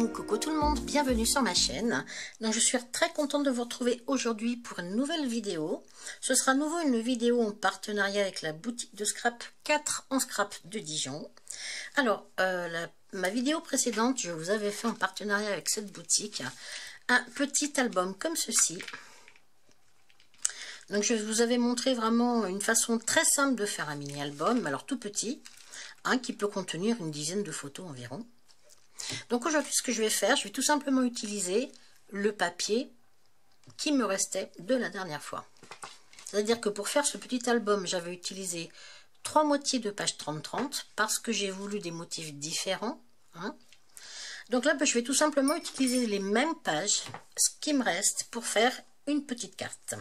coucou tout le monde, bienvenue sur ma chaîne. Donc je suis très contente de vous retrouver aujourd'hui pour une nouvelle vidéo. Ce sera à nouveau une vidéo en partenariat avec la boutique de scrap 4 en scrap de Dijon. Alors, ma vidéo précédente, je vous avais fait en partenariat avec cette boutique un petit album comme ceci. Donc je vous avais montré vraiment une façon très simple de faire un mini album, alors tout petit, qui peut contenir une dizaine de photos environ. Donc aujourd'hui, ce que je vais faire, je vais tout simplement utiliser le papier qui me restait de la dernière fois. C'est-à-dire que pour faire ce petit album, j'avais utilisé 3 moitiés de page 30-30 parce que j'ai voulu des motifs différents. Donc là, je vais tout simplement utiliser les mêmes pages, ce qui me reste pour faire une petite carte.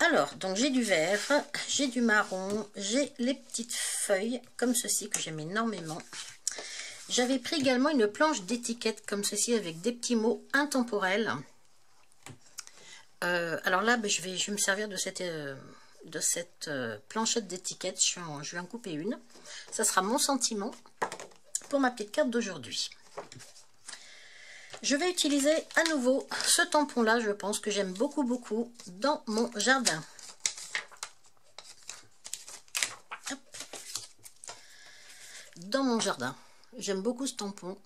Alors, donc j'ai du vert, j'ai du marron, j'ai les petites feuilles comme ceci que j'aime énormément. J'avais pris également une planche d'étiquette comme ceci avec des petits mots intemporels. Alors là, je vais me servir de cette planchette d'étiquette. Je vais en couper une. Ça sera mon sentiment pour ma petite carte d'aujourd'hui. Je vais utiliser à nouveau ce tampon-là, je pense que j'aime beaucoup dans mon jardin. Hop. Dans mon jardin. J'aime beaucoup ce tampon.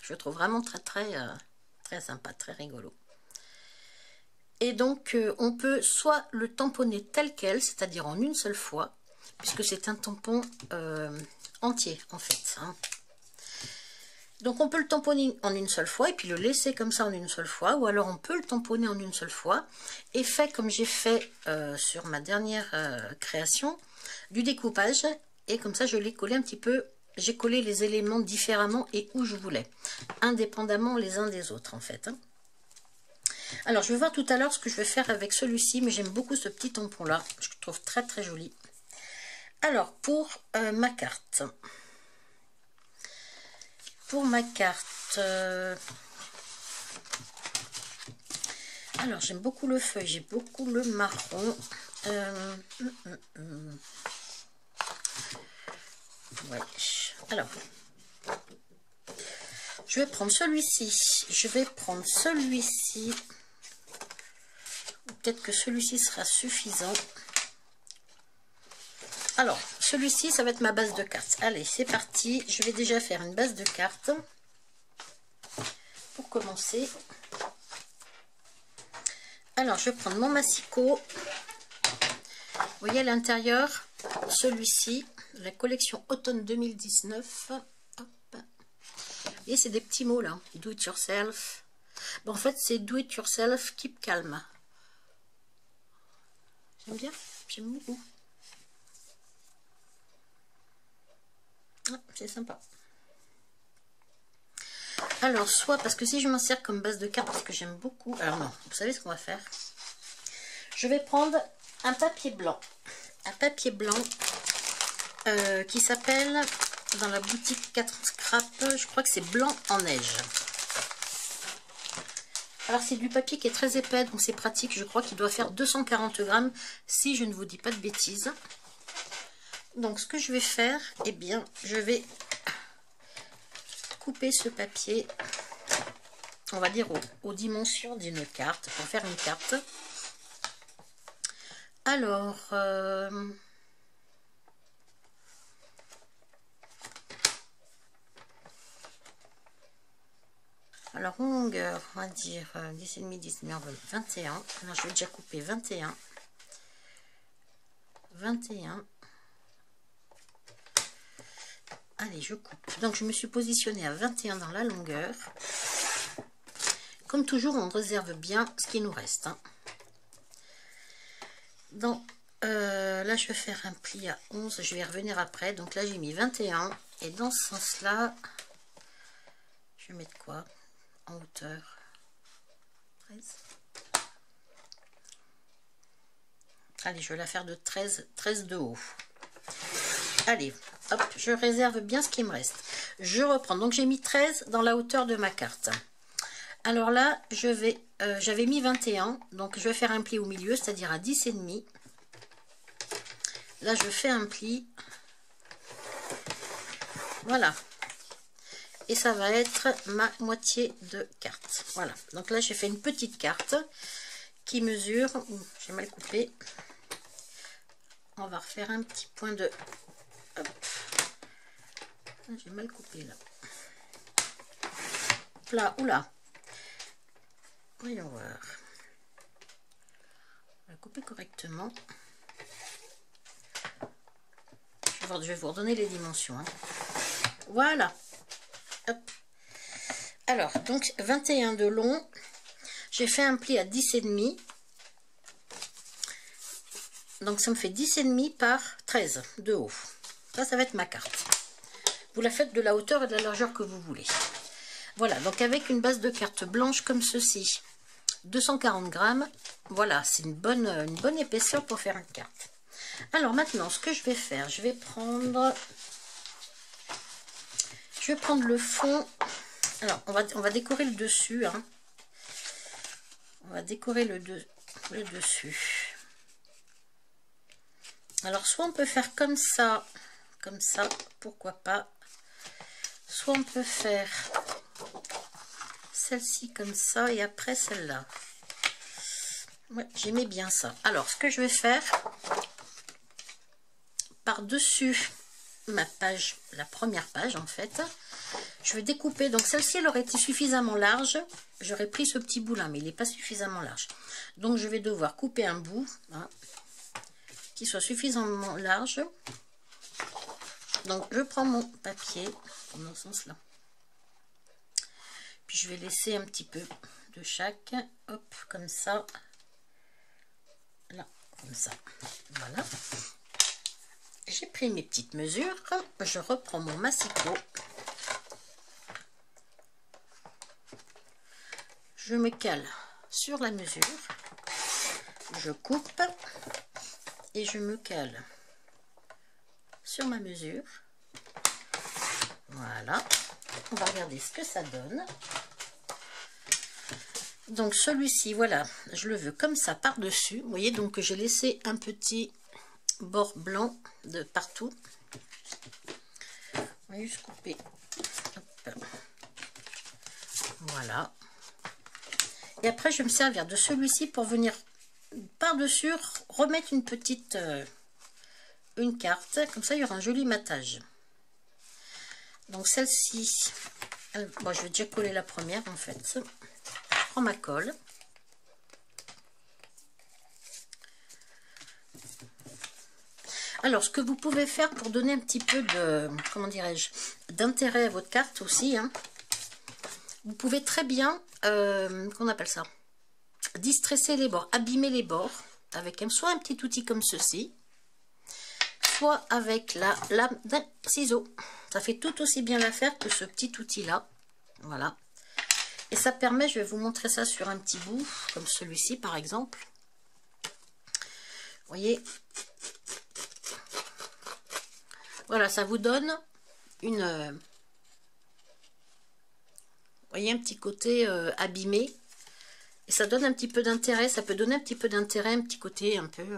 Je le trouve vraiment très sympa, très rigolo. Et donc, on peut soit le tamponner tel quel, c'est-à-dire en une seule fois, puisque c'est un tampon entier, en fait. Donc, on peut le tamponner en une seule fois et puis le laisser comme ça en une seule fois. Ou alors, on peut le tamponner en une seule fois et fait comme j'ai fait sur ma dernière création, du découpage. Et comme ça, je l'ai collé un petit peu. J'ai collé les éléments différemment et où je voulais, indépendamment les uns des autres en fait. Alors, je vais voir tout à l'heure ce que je vais faire avec celui-ci, mais j'aime beaucoup ce petit tampon-là. Je le trouve très joli. Alors, pour ma carte. Pour ma carte... Alors, j'aime beaucoup le feuille, j'ai beaucoup le marron. Ouais. Alors, je vais prendre celui-ci. Je vais prendre celui-ci. Peut-être que celui-ci sera suffisant. Alors, celui-ci, ça va être ma base de carte. Allez, c'est parti. Je vais déjà faire une base de carte. Pour commencer. Alors, je vais prendre mon massicot. Vous voyez à l'intérieur, celui-ci. La collection automne 2019. Hop. Et c'est des petits mots là. Do it yourself. Bon, en fait, c'est do it yourself, keep calm. J'aime bien. J'aime beaucoup. C'est sympa. Alors, soit parce que si je m'en sers comme base de carte, parce que j'aime beaucoup. Alors non, vous savez ce qu'on va faire. Je vais prendre un papier blanc. Un papier blanc. Qui s'appelle dans la boutique 4 scrap, je crois que c'est blanc en neige. Alors c'est du papier qui est très épais, donc c'est pratique. Je crois qu'il doit faire 240 grammes si je ne vous dis pas de bêtises. Donc ce que je vais faire, eh bien je vais couper ce papier, on va dire aux dimensions d'une carte, pour faire une carte. Alors alors, en longueur, on va dire 10,5, 10,5, 21. Alors, je vais déjà couper 21. 21. Allez, je coupe. Donc, je me suis positionnée à 21 dans la longueur. Comme toujours, on réserve bien ce qui nous reste. Là, je vais faire un pli à 11. Je vais y revenir après. Donc là, j'ai mis 21. Et dans ce sens-là, je vais mettre quoi ? En hauteur 13. Allez, je vais la faire de 13 de haut. Allez, hop, je réserve bien ce qui me reste. Je reprends. Donc j'ai mis 13 dans la hauteur de ma carte. Alors là, j'avais mis 21, donc je vais faire un pli au milieu, c'est-à-dire à 10,5. Là, je fais un pli. Voilà. Et ça va être ma moitié de carte. Voilà. Donc là, j'ai fait une petite carte qui mesure... J'ai mal coupé. On va refaire un petit point de... J'ai mal coupé là. Là, oula. Voyons voir. On va couper correctement. Je vais vous redonner les dimensions. Hein. Voilà. Hop. Alors, donc 21 de long. J'ai fait un pli à 10,5. Donc ça me fait 10,5 par 13 de haut. Ça va être ma carte. Vous la faites de la hauteur et de la largeur que vous voulez. Voilà, donc avec une base de carte blanche comme ceci, 240 grammes, voilà, c'est une bonne épaisseur pour faire une carte. Alors maintenant, ce que je vais faire, je vais prendre le fond. Alors, on va décorer le dessus. Hein. On va décorer le dessus. Alors, soit on peut faire comme ça, pourquoi pas. Soit on peut faire celle-ci comme ça et après celle-là. Ouais, j'aimais bien ça. Alors, ce que je vais faire, par-dessus ma page, la première page en fait, je vais découper. Donc celle-ci, elle aurait été suffisamment large. J'aurais pris ce petit bout là, mais il n'est pas suffisamment large. Donc je vais devoir couper un bout hein, qui soit suffisamment large. Donc je prends mon papier dans ce sens là. Puis je vais laisser un petit peu de chaque. Hop, comme ça. Là, comme ça. Voilà. J'ai pris mes petites mesures. Je reprends mon massicot. Je me cale sur la mesure. Je coupe. Et je me cale sur ma mesure. Voilà. On va regarder ce que ça donne. Donc celui-ci, voilà, je le veux comme ça par-dessus. Vous voyez, donc j'ai laissé un petit bord blanc de partout. On va juste couper. Hop. Voilà. Et après, je vais me servir de celui-ci pour venir par-dessus remettre une petite une carte. Comme ça, il y aura un joli matage. Donc celle-ci, bon, je vais déjà coller la première en fait. Je prends ma colle. Alors, ce que vous pouvez faire pour donner un petit peu de, comment dirais-je, d'intérêt à votre carte aussi, hein, vous pouvez très bien, qu'on appelle ça, distresser les bords, abîmer les bords, avec soit un petit outil comme ceci, soit avec la lame d'un ciseau. Ça fait tout aussi bien l'affaire que ce petit outil-là. Voilà. Et ça permet, je vais vous montrer ça sur un petit bout, comme celui-ci par exemple. Vous voyez, voilà, ça vous donne une... vous voyez, un petit côté abîmé. Et ça donne un petit peu d'intérêt. Ça peut donner un petit peu d'intérêt, un petit côté un peu...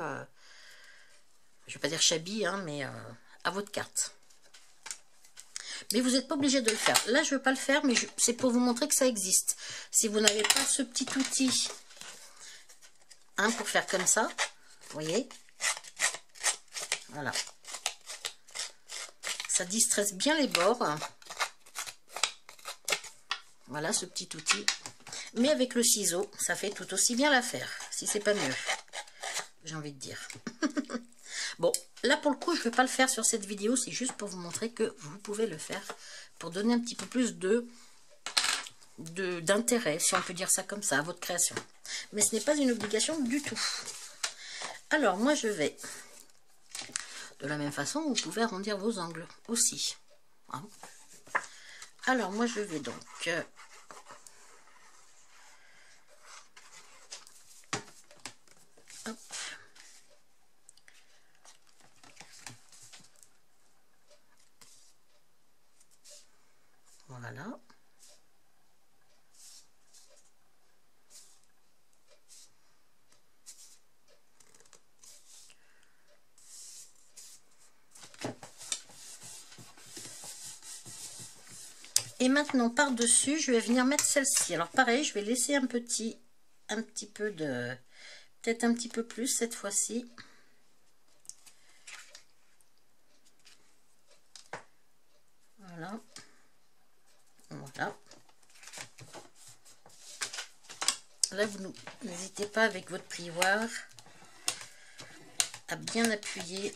je vais pas dire shabby, hein, mais à votre carte. Mais vous n'êtes pas obligé de le faire. Là, je ne veux pas le faire, mais c'est pour vous montrer que ça existe. Si vous n'avez pas ce petit outil hein, pour faire comme ça, vous voyez, voilà. Ça distresse bien les bords. Voilà ce petit outil. Mais avec le ciseau, ça fait tout aussi bien l'affaire, si c'est pas mieux. J'ai envie de dire. Bon, là pour le coup, je ne vais pas le faire sur cette vidéo, c'est juste pour vous montrer que vous pouvez le faire pour donner un petit peu plus d'intérêt, si on peut dire ça comme ça, à votre création. Mais ce n'est pas une obligation du tout. Alors, moi, je vais, de la même façon, vous pouvez arrondir vos angles aussi. Hein. Alors, moi, je vais donc... hop. Voilà. Et maintenant, par-dessus, je vais venir mettre celle-ci. Alors pareil, je vais laisser un petit peu de... peut-être un petit peu plus cette fois-ci. Voilà. Voilà. Là, vous n'hésitez pas avec votre plioir à bien appuyer.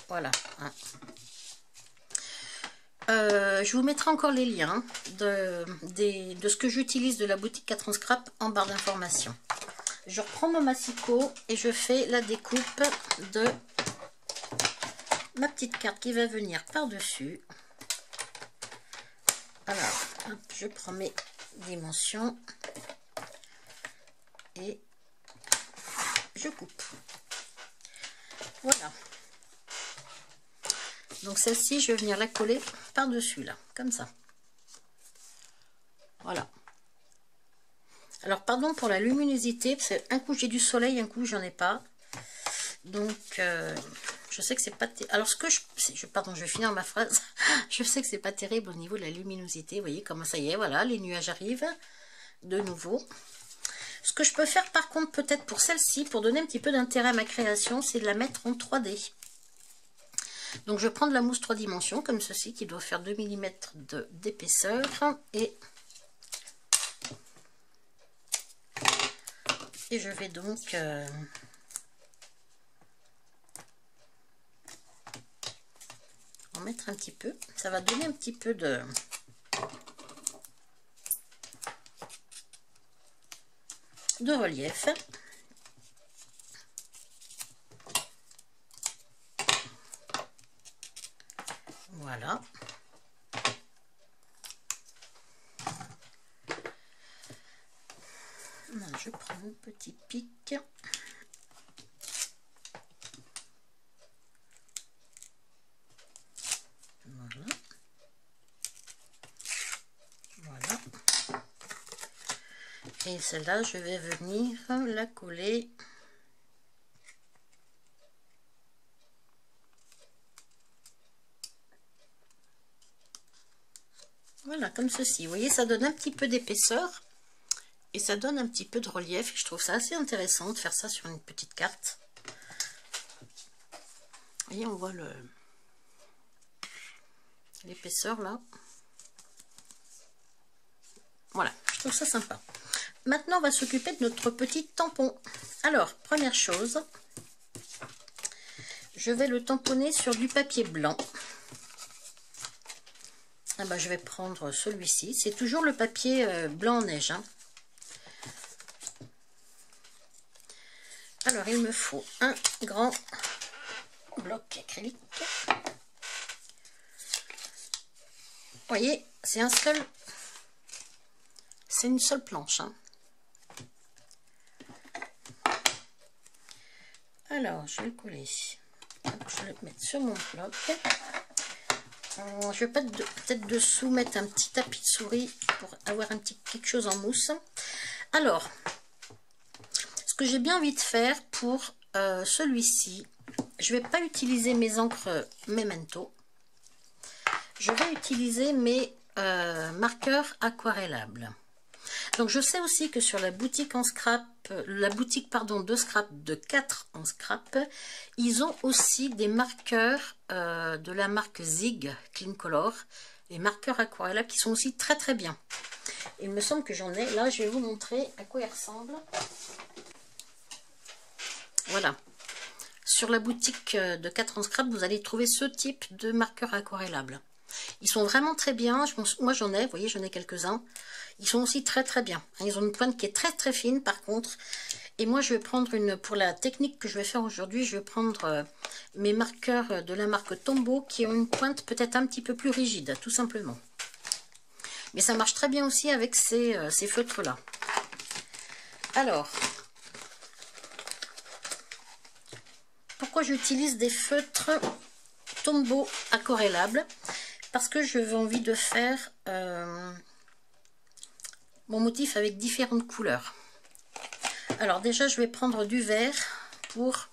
Voilà. Je vous mettrai encore les liens de ce que j'utilise de la boutique 4 en scrap en barre d'information. Je reprends mon massicot et je fais la découpe de ma petite carte qui va venir par-dessus. Alors, hop, je prends mes dimensions et je coupe. Voilà. Donc celle-ci, je vais venir la coller par-dessus là, comme ça. Voilà. Alors pardon pour la luminosité, parce qu'un coup j'ai du soleil, un coup j'en ai pas. Donc je sais que c'est pas... Alors ce que pardon, je vais finir ma phrase. Je sais que c'est pas terrible au niveau de la luminosité. Vous voyez comment ça y est, voilà, les nuages arrivent de nouveau. Ce que je peux faire par contre peut-être pour celle-ci, pour donner un petit peu d'intérêt à ma création, c'est de la mettre en 3D. Donc je prends de la mousse 3 dimensions comme ceci qui doit faire 2 mm d'épaisseur et je vais donc en mettre un petit peu. Ça va donner un petit peu de relief. Voilà. Je prends un petit pic. Voilà. Voilà. Et celle-là, je vais venir la coller. Voilà, comme ceci. Vous voyez, ça donne un petit peu d'épaisseur et ça donne un petit peu de relief. Et je trouve ça assez intéressant de faire ça sur une petite carte. Vous voyez, on voit l'épaisseur là. Voilà, je trouve ça sympa. Maintenant, on va s'occuper de notre petit tampon. Alors, première chose, je vais le tamponner sur du papier blanc. Ah ben, je vais prendre celui-ci. C'est toujours le papier blanc en neige. Hein. Alors, il me faut un grand bloc acrylique. Vous voyez, c'est une seule planche. Hein. Alors, je vais le coller. Je vais le mettre sur mon bloc. Je vais peut-être dessous mettre un petit tapis de souris pour avoir quelque chose en mousse. Alors, ce que j'ai bien envie de faire pour celui-ci, je ne vais pas utiliser mes encres Memento. Je vais utiliser mes marqueurs aquarellables. Donc je sais aussi que sur la boutique en scrap, de scrap de 4 en scrap, ils ont aussi des marqueurs de la marque Zig Clean Color, les marqueurs aquarellables qui sont aussi très très bien. Il me semble que j'en ai. Là, je vais vous montrer à quoi ils ressemblent. Voilà. Sur la boutique de 4 en scrap, vous allez trouver ce type de marqueurs aquarellables. Ils sont vraiment très bien. Moi, j'en ai, vous voyez, j'en ai quelques-uns. Ils sont aussi très très bien. Ils ont une pointe qui est très très fine par contre. Et moi, je vais prendre pour la technique que je vais faire aujourd'hui, je vais prendre mes marqueurs de la marque Tombow qui ont une pointe peut-être un petit peu plus rigide, tout simplement. Mais ça marche très bien aussi avec ces feutres-là. Alors, pourquoi j'utilise des feutres Tombow aquarellables? Parce que j'ai envie de faire mon motif avec différentes couleurs. Alors déjà, je vais prendre du vert pour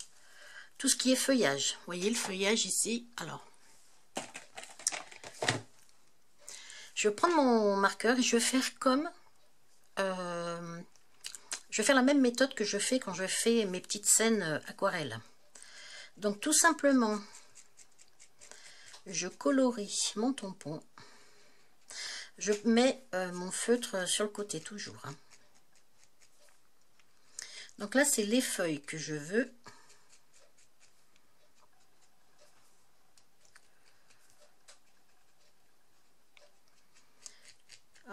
tout ce qui est feuillage. Vous voyez le feuillage ici. Alors, je vais prendre mon marqueur et je vais faire comme... je vais faire la même méthode que je fais quand je fais mes petites scènes aquarelles. Donc tout simplement, je colorie mon tampon. Je mets mon feutre sur le côté toujours. Hein. Donc là, c'est les feuilles que je veux.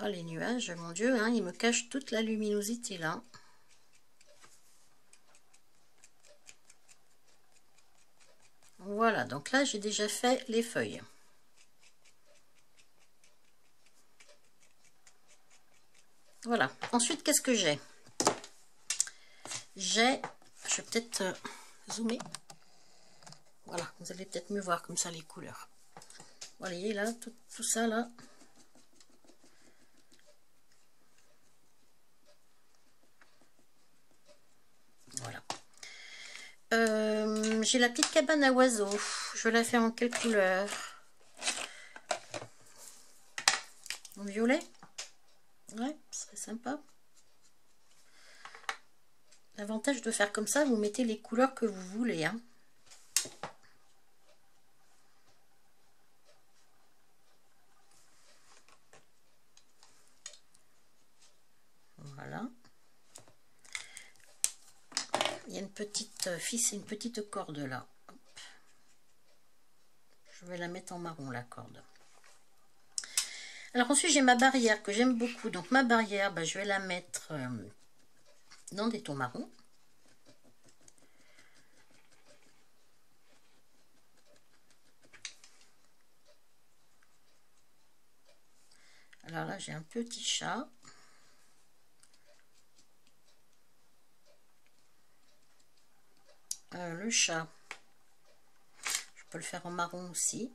Oh, les nuages, mon Dieu, hein, ils me cachent toute la luminosité là. Voilà, donc là, j'ai déjà fait les feuilles. Voilà. Ensuite, qu'est-ce que j'ai? Je vais peut-être zoomer. Voilà, vous allez peut-être mieux voir comme ça les couleurs. Voilà, voyez là, tout ça là. Voilà. J'ai la petite cabane à oiseaux. Je vais la faire en quelle couleur? En violet? Ouais, ce serait sympa. L'avantage de faire comme ça, vous mettez les couleurs que vous voulez. Hein. Voilà. Il y a une petite ficelle, une petite corde là. Hop. Je vais la mettre en marron, la corde. Alors ensuite, j'ai ma barrière que j'aime beaucoup. Donc ma barrière, je vais la mettre dans des tons marrons. Alors là, j'ai un petit chat. Le chat, je peux le faire en marron aussi.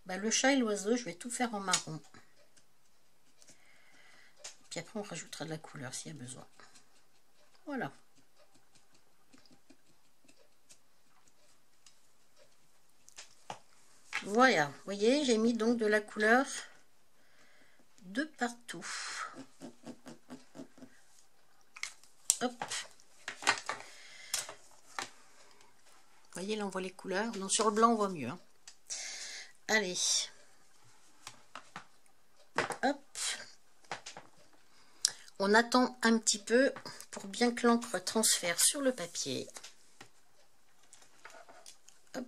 Le chat et l'oiseau, je vais tout faire en marron. Puis après, on rajoutera de la couleur s'il y a besoin. Voilà. Voilà, vous voyez, j'ai mis donc de la couleur de partout. Hop. Vous voyez, là on voit les couleurs. Non, sur le blanc on voit mieux. Hein. Allez. Hop. On attend un petit peu pour bien que l'encre transfère sur le papier. Hop.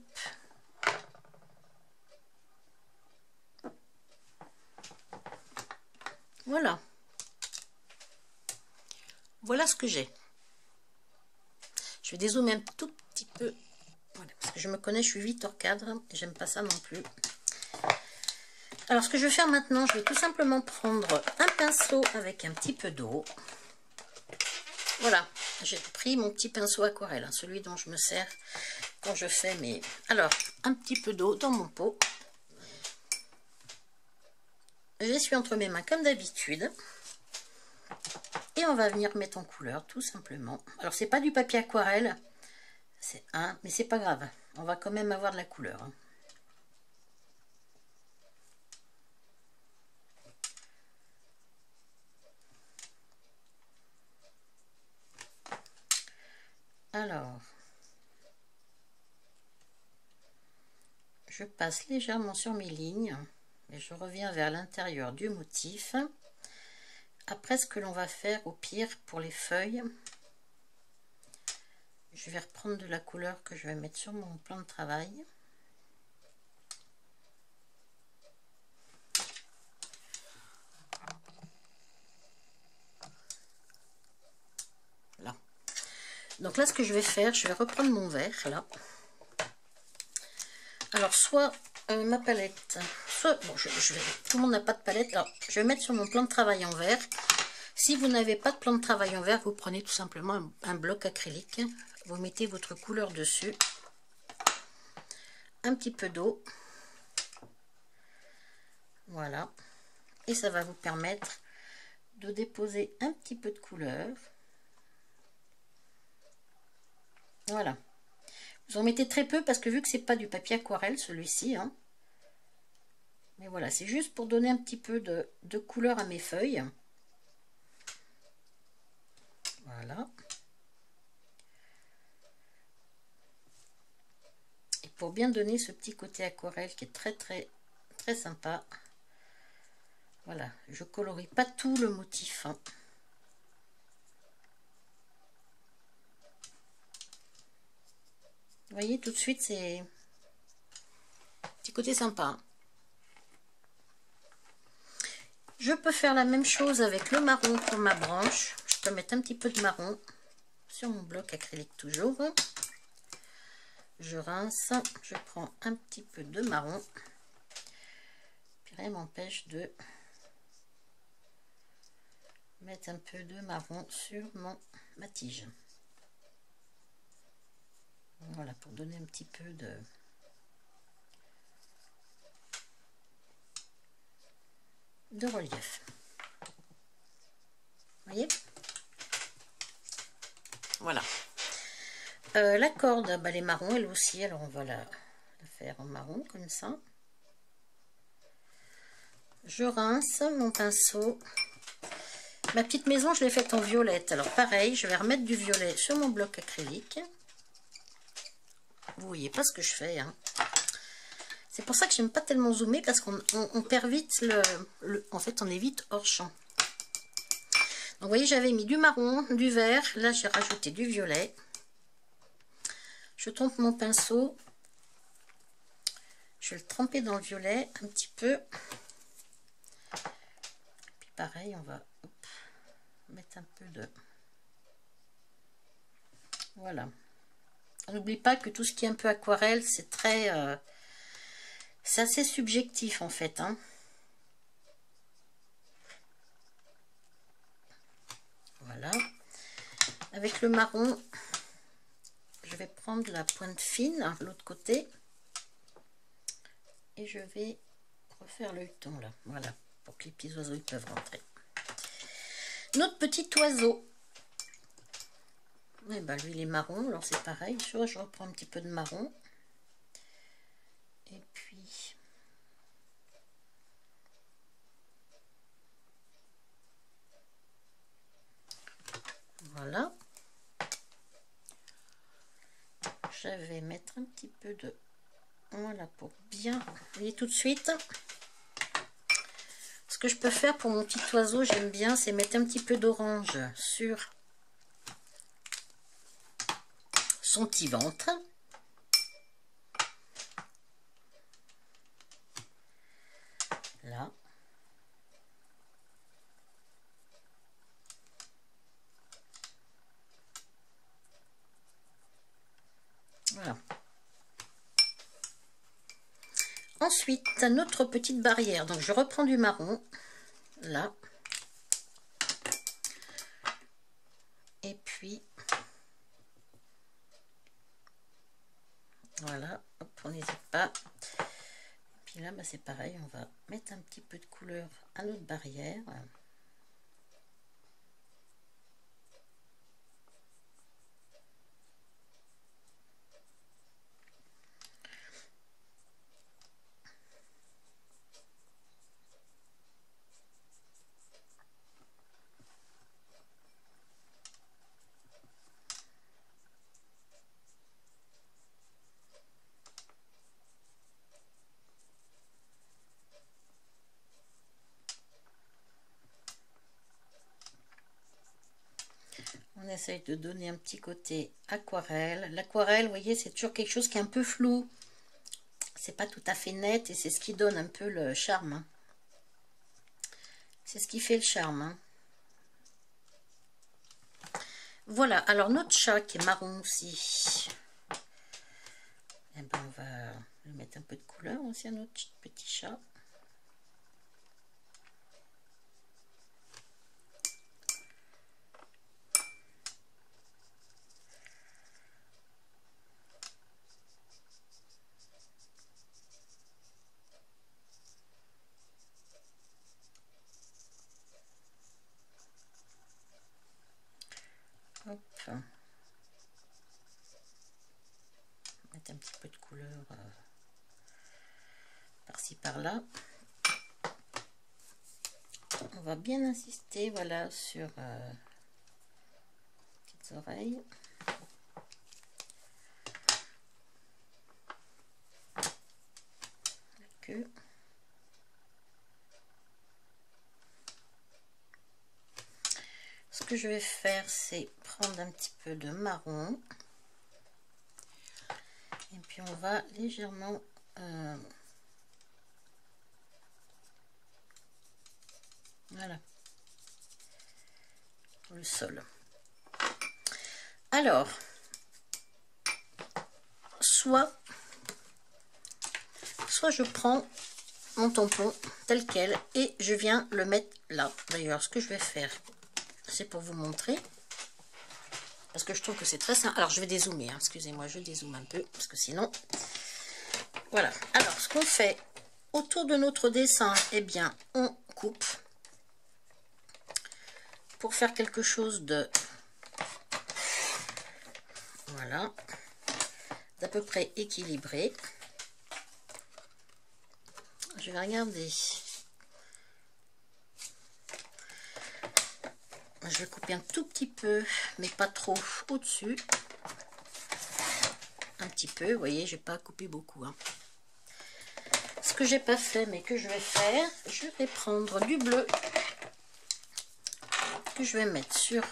Voilà. Voilà ce que j'ai. Je vais dézoomer un tout petit peu. Voilà, parce que je me connais, je suis vite hors cadre. Et j'aime pas ça non plus. Alors, ce que je vais faire maintenant, je vais tout simplement prendre un pinceau avec un petit peu d'eau. Voilà, j'ai pris mon petit pinceau aquarelle, hein, celui dont je me sers quand je fais mes... Alors, un petit peu d'eau dans mon pot. J'essuie entre mes mains comme d'habitude. Et on va venir mettre en couleur, tout simplement. Alors, c'est pas du papier aquarelle, c'est un, mais c'est pas grave. On va quand même avoir de la couleur. Hein. Alors, je passe légèrement sur mes lignes et je reviens vers l'intérieur du motif. Après, ce que l'on va faire au pire pour les feuilles, je vais reprendre de la couleur que je vais mettre sur mon plan de travail. Là. Donc là, ce que je vais faire, je vais reprendre mon verre, là. Alors, soit ma palette, soit... Bon, tout le monde n'a pas de palette. Alors, je vais mettre sur mon plan de travail en vert. Si vous n'avez pas de plan de travail en vert, vous prenez tout simplement un bloc acrylique. Vous mettez votre couleur dessus. Un petit peu d'eau. Voilà. Et ça va vous permettre de déposer un petit peu de couleur. Voilà. Vous en mettez très peu parce que vu que c'est pas du papier aquarelle celui-ci, hein, Mais voilà, c'est juste pour donner un petit peu de couleur à mes feuilles. Voilà. Et pour bien donner ce petit côté aquarelle qui est très sympa. Voilà, je colorie pas tout le motif, hein. Vous voyez, tout de suite, c'est un petit côté sympa, hein. Je peux faire la même chose avec le marron pour ma branche. Je peux mettre un petit peu de marron sur mon bloc acrylique toujours. Je rince, je prends un petit peu de marron. Puis rien m'empêche de mettre un peu de marron sur ma tige. Voilà, pour donner un petit peu de relief. Vous voyez? Voilà. La corde, bah, elle est marron elle aussi, alors on va la faire en marron comme ça. Je rince mon pinceau. Ma petite maison, je l'ai faite en violette. Alors pareil, je vais remettre du violet sur mon bloc acrylique. Vous voyez pas ce que je fais, hein. C'est pour ça que j'aime pas tellement zoomer, parce qu'on perd vite en fait, on est vite hors champ. Donc vous voyez, j'avais mis du marron, du vert. Là, j'ai rajouté du violet. Je trempe mon pinceau. Je vais le tremper dans le violet un petit peu. Puis pareil, on va mettre un peu de... Voilà. On n'oublie pas que tout ce qui est un peu aquarelle, c'est c'est assez subjectif en fait, hein. Voilà. Avec le marron, je vais prendre la pointe fine, l'autre côté. Et je vais refaire le huton là. Voilà. Pour que les petits oiseaux ils peuvent rentrer. Notre petit oiseau. Et ben lui il est marron, alors c'est pareil. Je reprends un petit peu de marron. Et puis... Voilà. Je vais mettre un petit peu de... Voilà, pour bien... Vous voyez tout de suite. Ce que je peux faire pour mon petit oiseau, j'aime bien, c'est mettre un petit peu d'orange sur son petit ventre. Là. Voilà. Ensuite, notre petite barrière. Donc, je reprends du marron. Là. Et puis, voilà. Hop, on n'hésite pas. Et puis là, bah, c'est pareil. On va mettre un petit peu de couleur à notre barrière. On essaye de donner un petit côté aquarelle. L'aquarelle, vous voyez, c'est toujours quelque chose qui est un peu flou. C'est pas tout à fait net et c'est ce qui donne un peu le charme, hein. C'est ce qui fait le charme, hein. Voilà, alors notre chat qui est marron aussi. Eh ben, on va lui mettre un peu de couleur aussi à notre petit chat. Hop. Mettre un petit peu de couleur par-ci par-là. On va bien insister, voilà, sur petites oreilles. La queue. Ce que je vais faire, c'est prendre un petit peu de marron. Et puis on va légèrement voilà, le sol. Alors, soit je prends mon tampon tel quel et je viens le mettre là. D'ailleurs, ce que je vais faire, c'est pour vous montrer, parce que je trouve que c'est très simple. Alors, je vais dézoomer, hein. Excusez-moi, je dézoome un peu, parce que sinon... Voilà. Alors, ce qu'on fait autour de notre dessin, eh bien, on coupe pour faire quelque chose de... Voilà. D'à peu près équilibré. Je vais regarder. Je vais couper un tout petit peu, mais pas trop au-dessus. Un petit peu, vous voyez, j'ai pas coupé beaucoup. Hein. Ce que j'ai pas fait, mais que je vais faire, je vais prendre du bleu que je vais mettre sur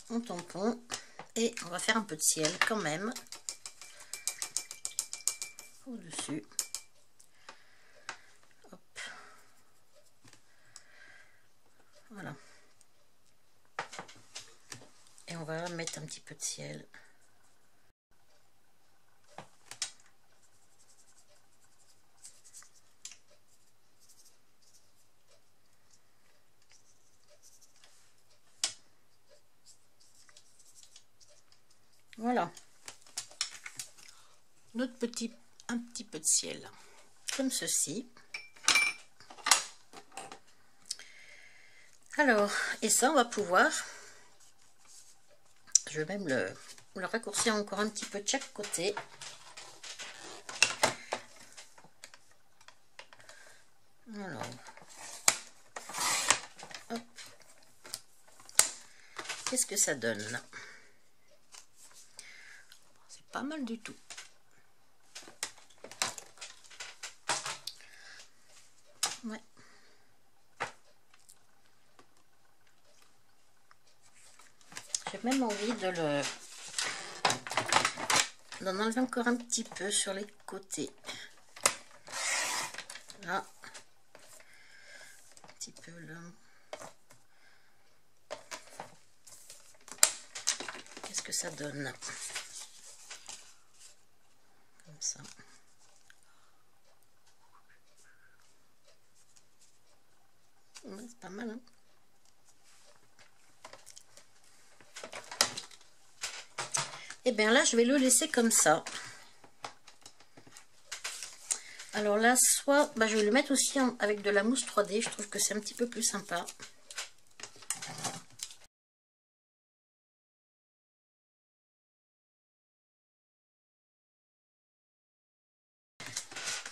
mon tampon et on va faire un peu de ciel quand même au-dessus. Hop. Voilà. Et on va mettre un petit peu de ciel. Voilà. Un petit peu de ciel. Comme ceci. Alors, et ça, on va pouvoir... Je vais même le raccourcir encore un petit peu de chaque côté. Alors, hop. Qu'est-ce que ça donne? C'est pas mal du tout. Ouais. J'ai même envie d'en enlever encore un petit peu sur les côtés. Là. Un petit peu là. Qu'est-ce que ça donne? Comme ça. Ouais, c'est pas mal, hein? Et bien là, je vais le laisser comme ça. Alors là, soit je vais le mettre aussi avec de la mousse 3D. Je trouve que c'est un petit peu plus sympa.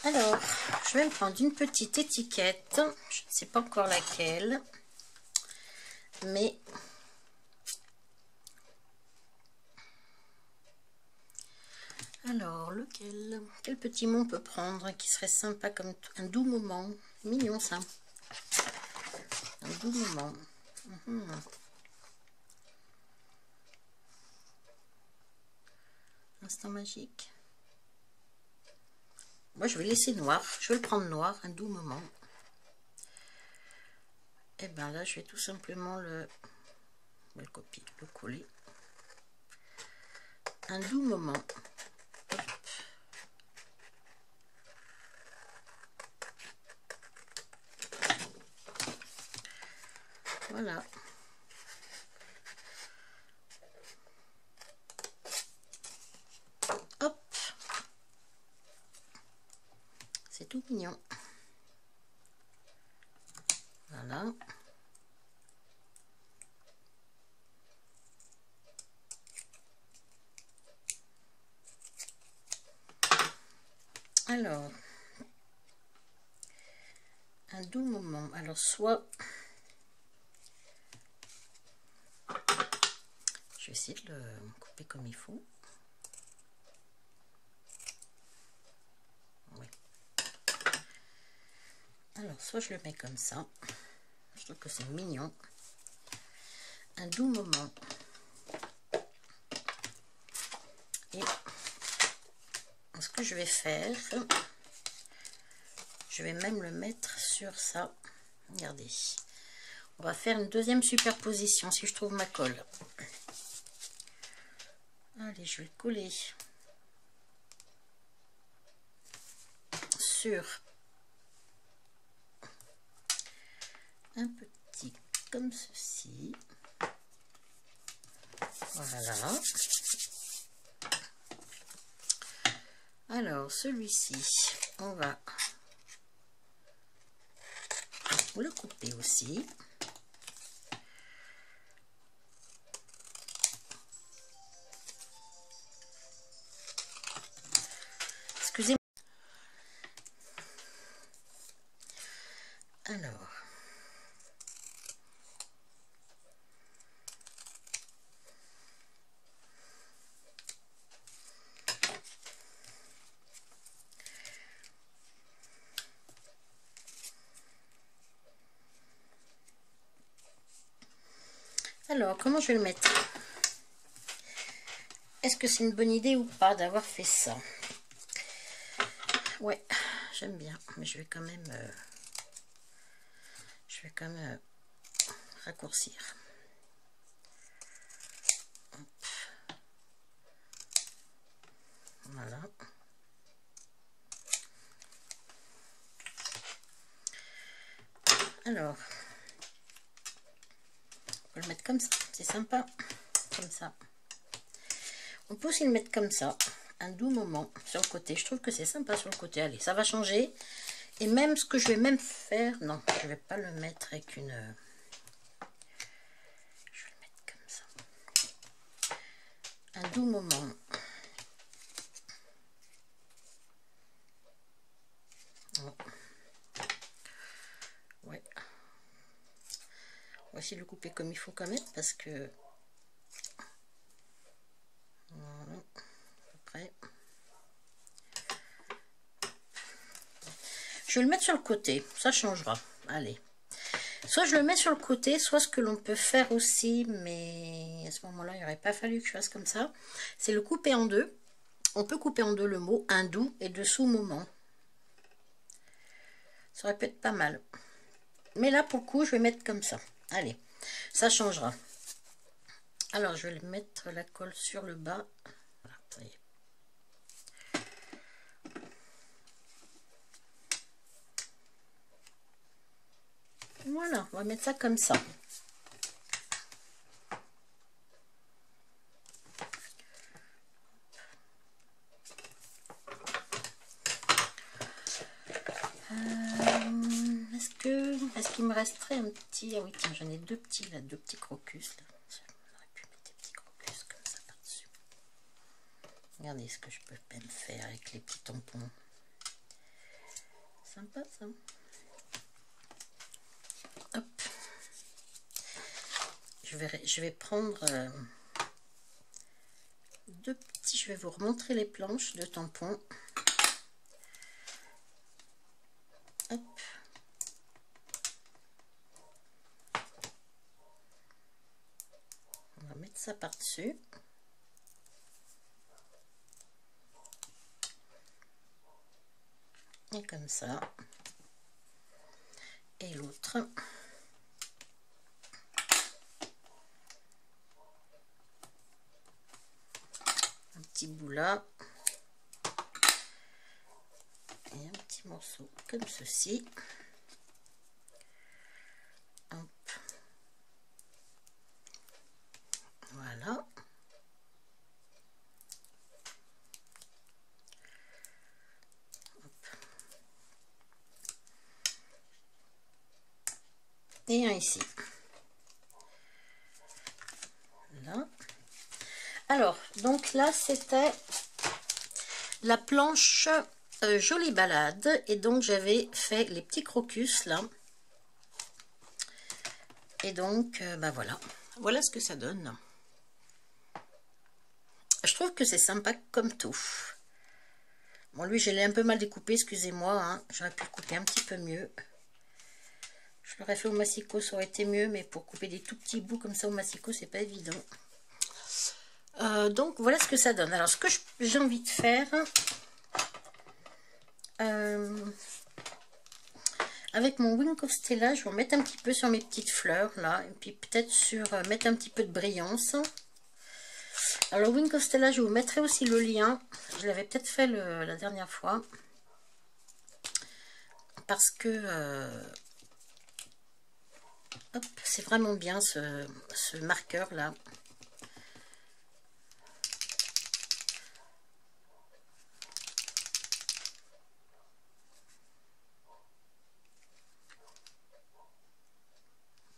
Alors, je vais me prendre une petite étiquette. Je ne sais pas encore laquelle. Mais... Alors, lequel? Quel petit mot on peut prendre qui serait sympa comme un doux moment? Mignon ça. Un doux moment. Instant magique. Moi, je vais laisser noir. Je vais le prendre noir, un doux moment. Et bien là, je vais tout simplement le copier, le coller. Un doux moment. Hop. Voilà. Hop. C'est tout mignon. Voilà. Alors, un doux moment. Alors, soit vais essayer de le couper comme il faut. Oui. Alors, soit je le mets comme ça. Je trouve que c'est mignon. Un doux moment. Et ce que je vais faire, je vais même le mettre sur ça. Regardez. On va faire une deuxième superposition si je trouve ma colle. Allez, je vais coller sur un petit comme ceci. Voilà. Alors, celui-ci, on va le couper aussi. Excusez-moi. Alors, comment je vais le mettre? Est-ce que c'est une bonne idée ou pas d'avoir fait ça? Ouais, j'aime bien, mais je vais quand même raccourcir. Hop. Voilà. Alors, on peut le mettre comme ça, c'est sympa, comme ça. On peut aussi le mettre comme ça, un doux moment sur le côté. Je trouve que c'est sympa sur le côté. Allez, ça va changer. Et même ce que je vais même faire, non, je vais pas le mettre avec une... Je vais le mettre comme ça. Un doux moment. Oh. Ouais. On va essayer de le couper comme il faut quand même, parce que... Voilà, à peu près. Je vais le mettre sur le côté, ça changera. Allez. Soit je le mets sur le côté, soit ce que l'on peut faire aussi, mais à ce moment-là, il n'aurait pas fallu que je fasse comme ça, c'est le couper en deux. On peut couper en deux le mot un doux et dessous moment. Ça aurait pu être pas mal. Mais là, pour le coup, je vais mettre comme ça. Allez, ça changera. Alors, je vais mettre la colle sur le bas. Voilà, ça y est. Voilà, on va mettre ça comme ça. Est-ce qu'il me resterait un petit... Ah oui, tiens, j'en ai deux petits là, deux petits crocus là. J'aurais pu mettre des petits crocus comme ça par-dessus. Regardez ce que je peux même faire avec les petits tampons. Sympa ça. Hop. Je vais prendre deux petits... Je vais vous remontrer les planches de tampons. Hop. On va mettre ça par-dessus. Et comme ça. Et l'autre. Un petit bout là. Et un petit morceau comme ceci. Hop. Voilà. Hop. Et un ici. Là. Alors, donc là, c'était la planche Jolie Balade. Et donc, j'avais fait les petits crocus là. Et donc, bah voilà. Voilà ce que ça donne. Je trouve que c'est sympa comme tout. Bon, lui, je l'ai un peu mal découpé, excusez-moi. Hein. J'aurais pu le couper un petit peu mieux. Je l'aurais fait au massicot, ça aurait été mieux. Mais pour couper des tout petits bouts comme ça au massicot, c'est pas évident. Donc, voilà ce que ça donne. Alors, ce que j'ai envie de faire... avec mon Wink of Stella, je vais en mettre un petit peu sur mes petites fleurs, là. Et puis peut-être sur... mettre un petit peu de brillance. Alors, le Wink of Stella, je vous mettrai aussi le lien. Je l'avais peut-être fait la dernière fois. Parce que... hop, c'est vraiment bien ce marqueur-là.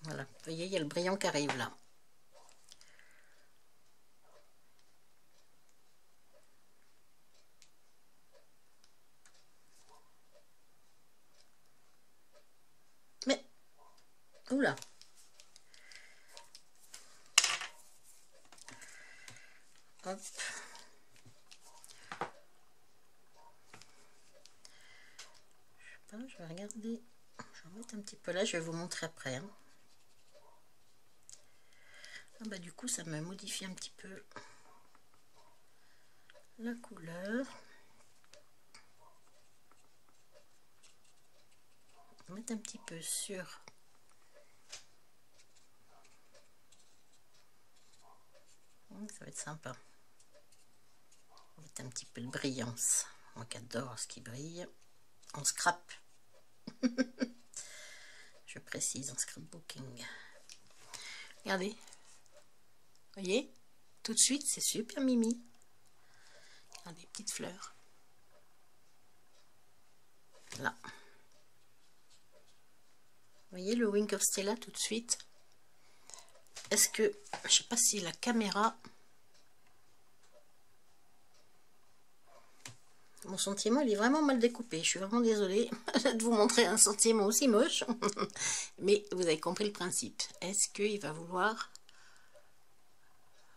Voilà, vous voyez, il y a le brillant qui arrive là. Mais, oula. Hop. Je sais pas, je vais regarder. Je vais en mettre un petit peu là, je vais vous montrer après. Hein. Ah bah du coup, ça me modifie un petit peu la couleur. On va mettre un petit peu sur... ça va être sympa. On va mettre un petit peu de brillance. Moi qui adore ce qui brille. En scrap. Je précise, en scrapbooking. Regardez. Vous voyez? Tout de suite, c'est super mimi. Regardez, petites fleurs. Là. Vous voyez le Wink of Stella tout de suite? Est-ce que... je sais pas si la caméra... Mon sentiment, il est vraiment mal découpé. Je suis vraiment désolée de vous montrer un sentiment aussi moche. Mais vous avez compris le principe. Est-ce qu'il va vouloir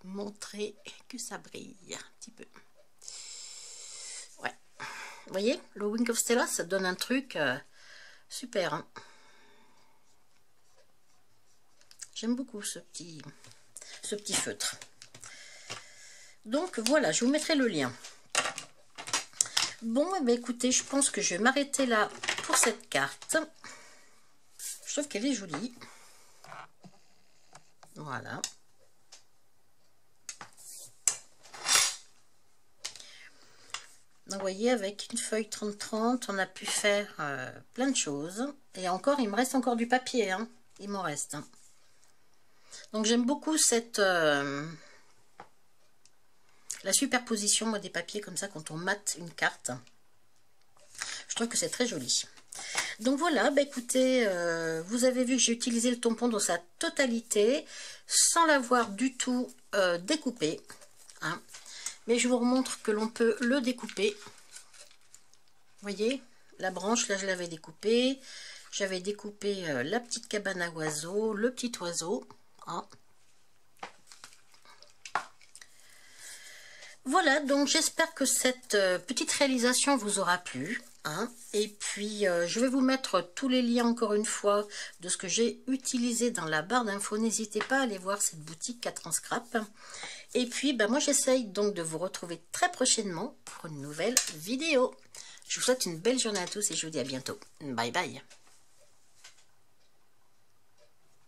montrer que ça brille un petit peu? Ouais. Vous voyez, le Wink of Stella, ça donne un truc super. Hein. J'aime beaucoup ce petit feutre. Donc voilà, je vous mettrai le lien. Bon, eh bien, écoutez, je pense que je vais m'arrêter là pour cette carte. Je trouve qu'elle est jolie. Voilà. Donc, vous voyez, avec une feuille 30-30, on a pu faire plein de choses. Et encore, il me reste encore du papier. Hein. Il m'en reste. Hein. Donc, j'aime beaucoup cette... la superposition moi, des papiers comme ça quand on mate une carte. Je trouve que c'est très joli. Donc voilà, bah écoutez, vous avez vu que j'ai utilisé le tampon dans sa totalité, sans l'avoir du tout découpé. Hein. Mais je vous remontre que l'on peut le découper. Vous voyez, la branche, là je l'avais découpée. J'avais découpé la petite cabane à oiseaux, le petit oiseau. Hein. Voilà, donc j'espère que cette petite réalisation vous aura plu. Hein. Et puis, je vais vous mettre tous les liens encore une fois de ce que j'ai utilisé dans la barre d'infos. N'hésitez pas à aller voir cette boutique 4 en scrap. Et puis, ben, moi j'essaye donc de vous retrouver très prochainement pour une nouvelle vidéo. Je vous souhaite une belle journée à tous et je vous dis à bientôt. Bye bye.